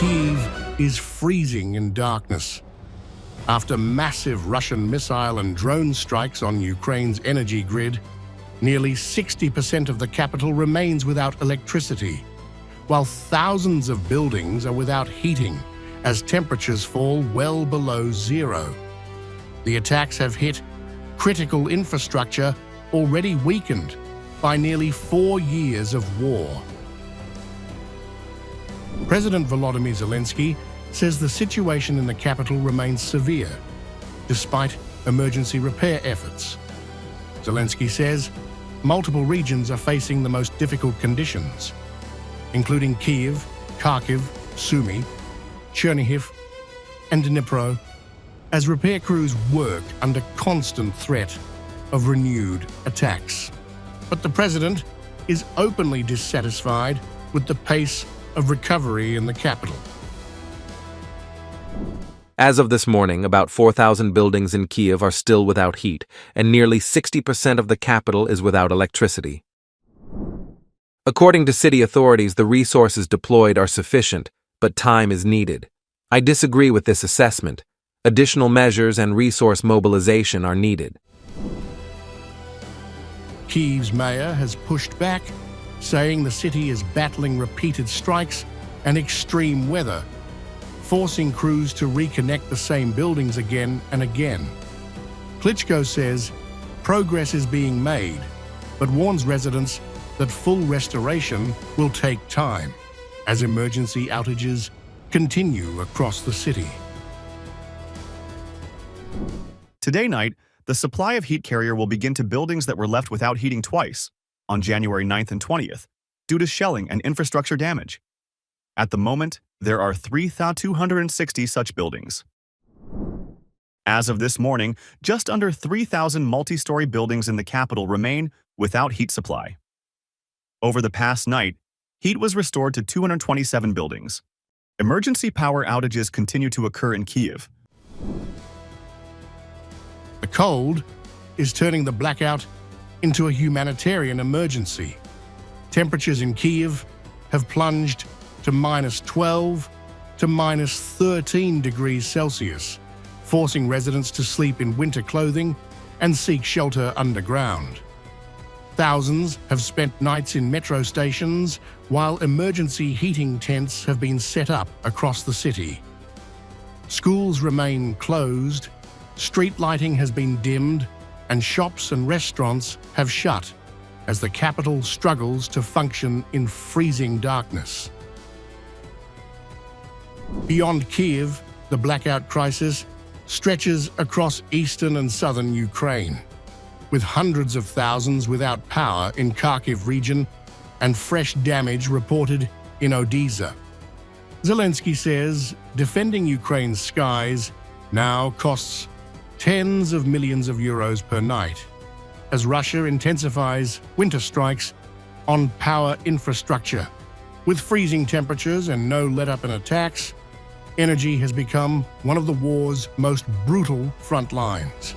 Kyiv is freezing in darkness. After massive Russian missile and drone strikes on Ukraine's energy grid, nearly 60% of the capital remains without electricity, while thousands of buildings are without heating as temperatures fall well below zero. The attacks have hit critical infrastructure already weakened by nearly 4 years of war. President Volodymyr Zelensky says the situation in the capital remains severe, despite emergency repair efforts. Zelensky says multiple regions are facing the most difficult conditions, including Kyiv, Kharkiv, Sumy, Chernihiv, and Dnipro, as repair crews work under constant threat of renewed attacks. But the president is openly dissatisfied with the pace of recovery in the capital. As of this morning, about 4,000 buildings in Kyiv are still without heat, and nearly 60% of the capital is without electricity. According to city authorities, the resources deployed are sufficient, but time is needed. I disagree with this assessment. Additional measures and resource mobilization are needed. Kyiv's mayor has pushed back, saying the city is battling repeated strikes and extreme weather, forcing crews to reconnect the same buildings again and again. Klitschko says progress is being made, but warns residents that full restoration will take time as emergency outages continue across the city. Today night, the supply of heat carrier will begin to buildings that were left without heating twice, on January 9th and 20th, due to shelling and infrastructure damage. At the moment, there are 3,260 such buildings. As of this morning, just under 3,000 multi-story buildings in the capital remain without heat supply. Over the past night, heat was restored to 227 buildings. Emergency power outages continue to occur in Kyiv. The cold is turning the blackout into a humanitarian emergency. Temperatures in Kyiv have plunged to -12 to -13 degrees Celsius, forcing residents to sleep in winter clothing and seek shelter underground. Thousands have spent nights in metro stations, while emergency heating tents have been set up across the city. Schools remain closed, street lighting has been dimmed, and shops and restaurants have shut as the capital struggles to function in freezing darkness. Beyond Kyiv, the blackout crisis stretches across eastern and southern Ukraine, with hundreds of thousands without power in Kharkiv region and fresh damage reported in Odessa. Zelensky says defending Ukraine's skies now costs tens of millions of euros per night, as Russia intensifies winter strikes on power infrastructure. With freezing temperatures and no let-up in attacks, energy has become one of the war's most brutal front lines.